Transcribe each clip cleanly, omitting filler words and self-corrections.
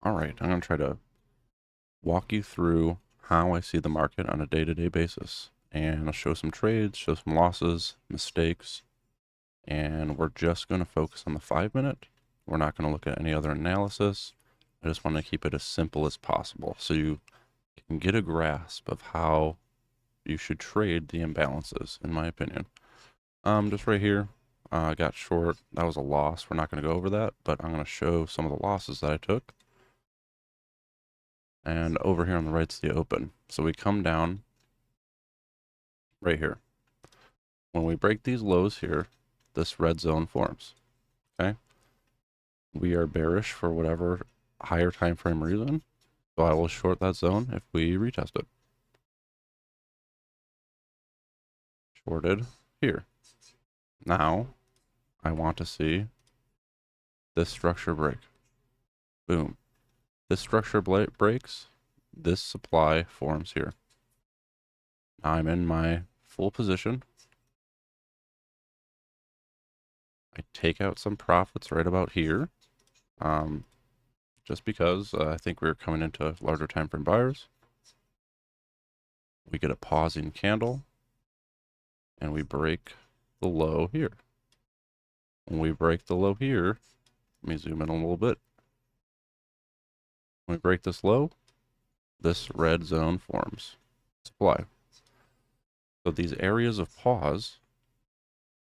All right, I'm going to try to walk you through how I see the market on a day-to-day basis. And I'll show some trades, show some losses, mistakes, and we're just going to focus on the 5-minute. We're not going to look at any other analysis. I just want to keep it as simple as possible so you can get a grasp of how you should trade the imbalances, in my opinion. Just right here, I got short. That was a loss. We're not going to go over that, but I'm going to show some of the losses that I took. And over here on the right's the open. So we come down right here. When we break these lows here, this red zone forms. Okay. We are bearish for whatever higher time frame reason. So I will short that zone if we retest it. Shorted here. Now I want to see this structure break. Boom. This structure breaks. This supply forms here. Now I'm in my full position. I take out some profits right about here. Just because I think we're coming into larger time frame buyers. We get a pausing candle and we break the low here. When we break the low here, let me zoom in a little bit. When we break this low, this red zone forms. Supply. So these areas of pause,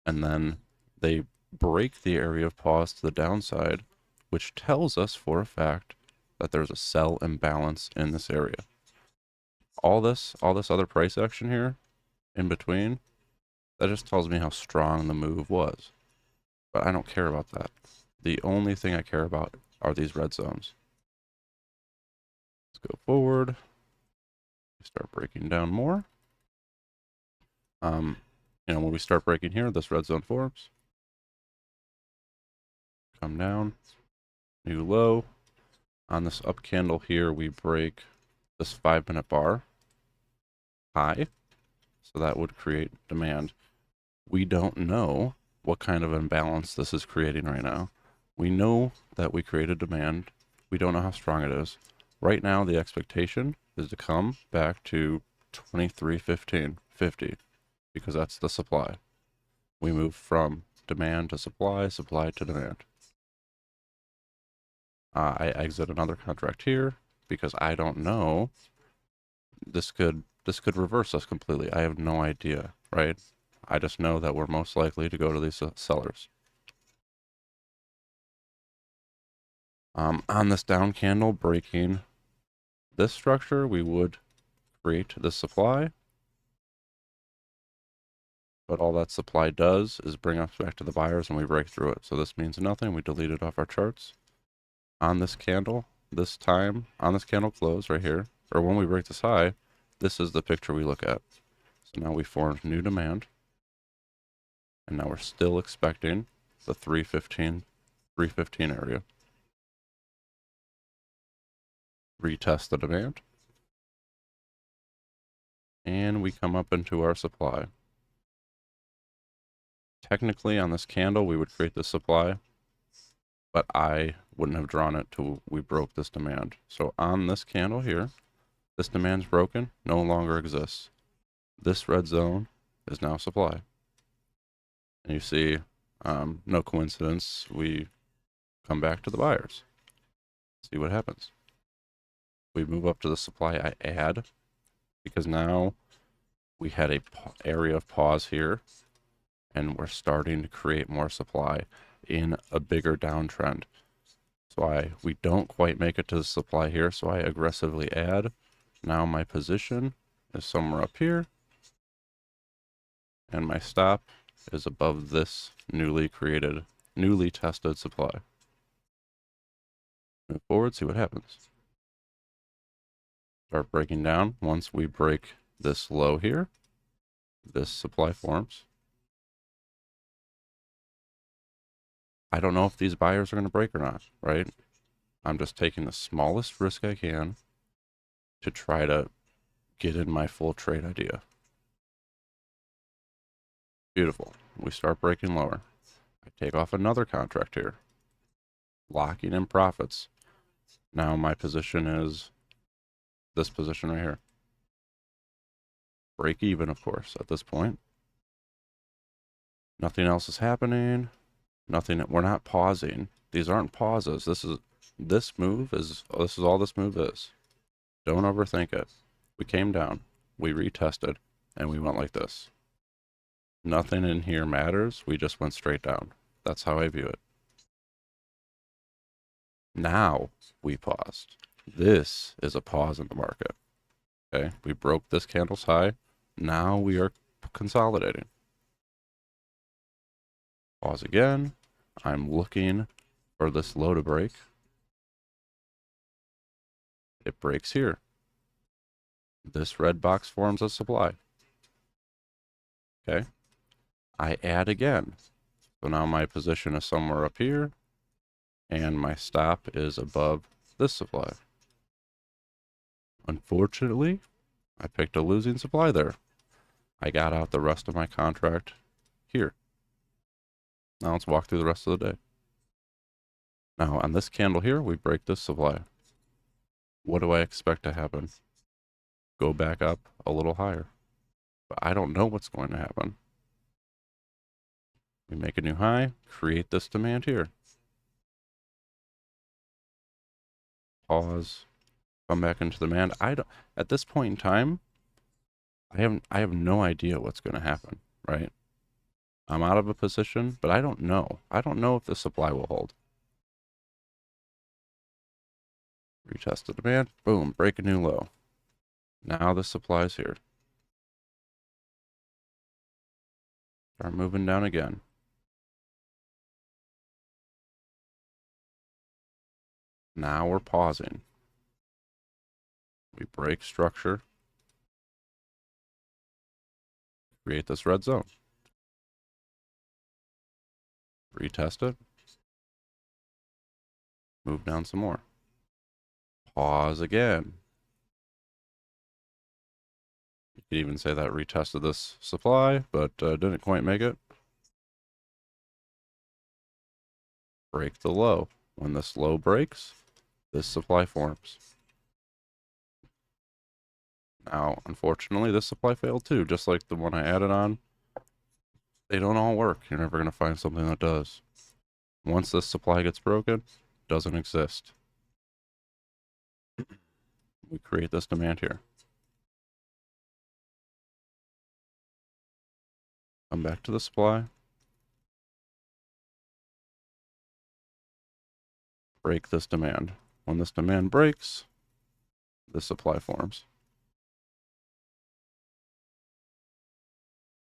and then they break the area of pause to the downside, which tells us for a fact that there's a sell imbalance in this area. All this other price action here in between, that just tells me how strong the move was. But I don't care about that. The only thing I care about are these red zones. Let's go forward. Start breaking down more. When we start breaking here, this red zone forms. Come down, new low. On this up candle here, we break this 5-minute bar high. So that would create demand. We don't know what kind of imbalance this is creating right now. We know that we created demand. We don't know how strong it is. Right now, the expectation is to come back to 23.15.50 because that's the supply. We move from demand to supply, supply to demand. I exit another contract here because I don't know. This could reverse us completely. I have no idea, right? I just know that we're most likely to go to these sellers. On this down candle breaking this structure, we would create this supply. But all that supply does is bring us back to the buyers and we break through it. So this means nothing. We delete it off our charts. On this candle, this time, on this candle close right here, or when we break this high, this is the picture we look at. So now we formed new demand. And now we're still expecting the 315 area. Retest the demand. And we come up into our supply. Technically on this candle, we would create the supply, but I wouldn't have drawn it till we broke this demand. So on this candle here, this demand's broken, no longer exists. This red zone is now supply. And you see, no coincidence, we come back to the buyers. See what happens. We move up to the supply I add, because now we had a area of pause here, and we're starting to create more supply in a bigger downtrend. So we don't quite make it to the supply here, so I aggressively add. Now my position is somewhere up here, and my stop is above this newly tested supply. Move forward, see what happens. Start breaking down. Once we break this low here, this supply forms. I don't know if these buyers are going to break or not, right? I'm just taking the smallest risk I can to try to get in my full trade idea. Beautiful. We start breaking lower. I take off another contract here, locking in profits. Now my position is this position right here. Break even, of course, at this point. Nothing else is happening. Nothing. We're not pausing. These aren't pauses. This is all this move is. Don't overthink it. We came down, we retested, and we went like this. Nothing in here matters. We just went straight down. That's how I view it. Now we paused. This is a pause in the market. Okay, we broke this candle's high. Now we are consolidating. Pause again. I'm looking for this low to break. It breaks here. This red box forms a supply. Okay, I add again. So now my position is somewhere up here, and my stop is above this supply. Unfortunately, I picked a losing supply there. I got out the rest of my contract here. Now let's walk through the rest of the day. Now on this candle here, we break this supply. What do I expect to happen? Go back up a little higher. But I don't know what's going to happen. We make a new high, create this demand here. Pause, come back into demand. At this point in time, I have no idea what's going to happen, right? I'm out of a position, but I don't know. I don't know if the supply will hold. Retest the demand, boom, break a new low. Now the supply's here. Start moving down again. Now we're pausing. We break structure. Create this red zone. Retest it. Move down some more. Pause again. You could even say that retested this supply, but didn't quite make it. Break the low. When this low breaks, this supply forms. Now, unfortunately, this supply failed too, just like the one I added on. They don't all work. You're never going to find something that does. Once this supply gets broken, it doesn't exist. We create this demand here. Come back to the supply. Break this demand. When this demand breaks, this supply forms.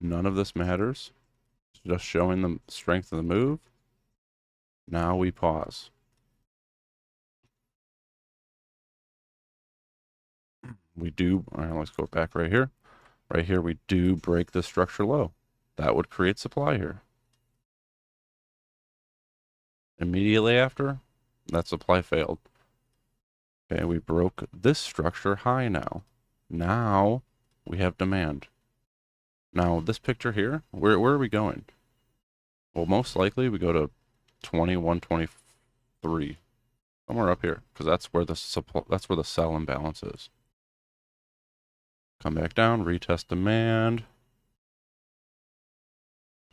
None of this matters. It's just showing the strength of the move. Now we pause. We do, all right, let's go back right here. Right here, we do break the structure low. That would create supply here. Immediately after, that supply failed. Okay, we broke this structure high now. Now we have demand. Now this picture here, where are we going? Well, most likely we go to 21, 23, somewhere up here, because that's where the sell imbalance is. Come back down, retest demand,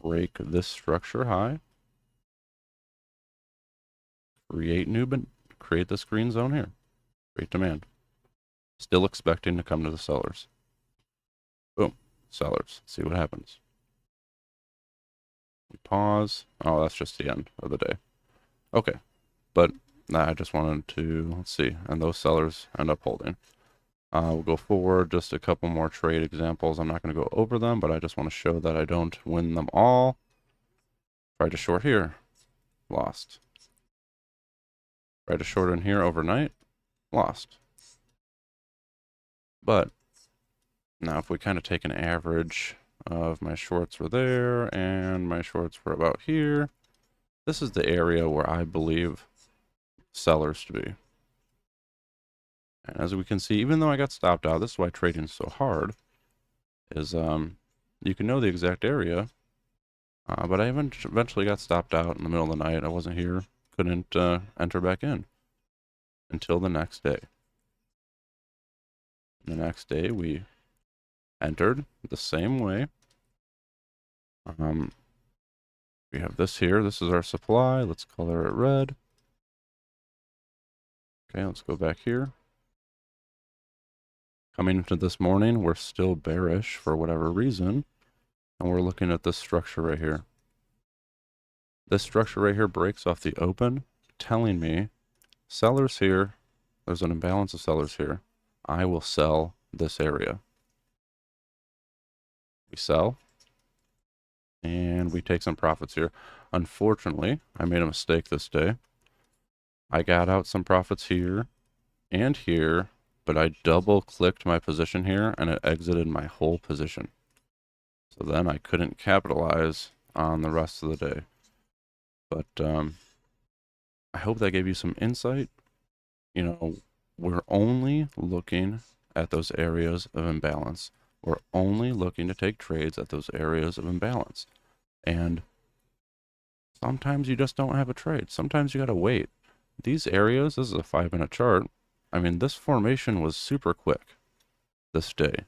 break this structure high, create this green zone here, create demand. Still expecting to come to the sellers. Boom, sellers. Let's see what happens. We pause. Oh, that's just the end of the day. Okay, but I just wanted to, let's see, and those sellers end up holding. We'll go forward, just a couple more trade examples. I'm not going to go over them, but I just want to show that I don't win them all. Tried to short here, lost. Tried to short in here overnight, lost. But now if we kind of take an average of my shorts were there and my shorts were about here, this is the area where I believe sellers to be. And as we can see, even though I got stopped out, this is why trading is so hard, is you can know the exact area, but I eventually got stopped out in the middle of the night. I wasn't here, couldn't enter back in. until the next day. The next day we entered the same way. We have this here. This is our supply. Let's color it red. Okay, let's go back here. Coming into this morning, we're still bearish for whatever reason. And we're looking at this structure right here. This structure right here breaks off the open, telling me sellers here, there's an imbalance of sellers here. I will sell this area. We sell. And we take some profits here. Unfortunately, I made a mistake this day. I got out some profits here and here, but I double clicked my position here and it exited my whole position. So then I couldn't capitalize on the rest of the day. But I hope that gave you some insight. You know, we're only looking at those areas of imbalance. We're only looking to take trades at those areas of imbalance. And sometimes you just don't have a trade. Sometimes you got to wait. These areas, this is a 5-minute chart. I mean, this formation was super quick this day.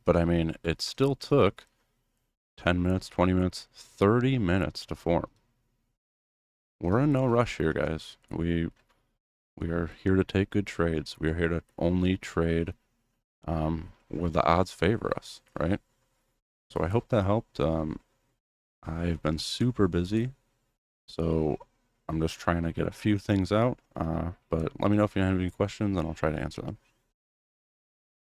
But I mean, it still took 10 minutes, 20 minutes, 30 minutes to form. We're in no rush here, guys. We are here to take good trades. We are here to only trade where the odds favor us, right? So I hope that helped. I've been super busy, so I'm just trying to get a few things out. But let me know if you have any questions, and I'll try to answer them.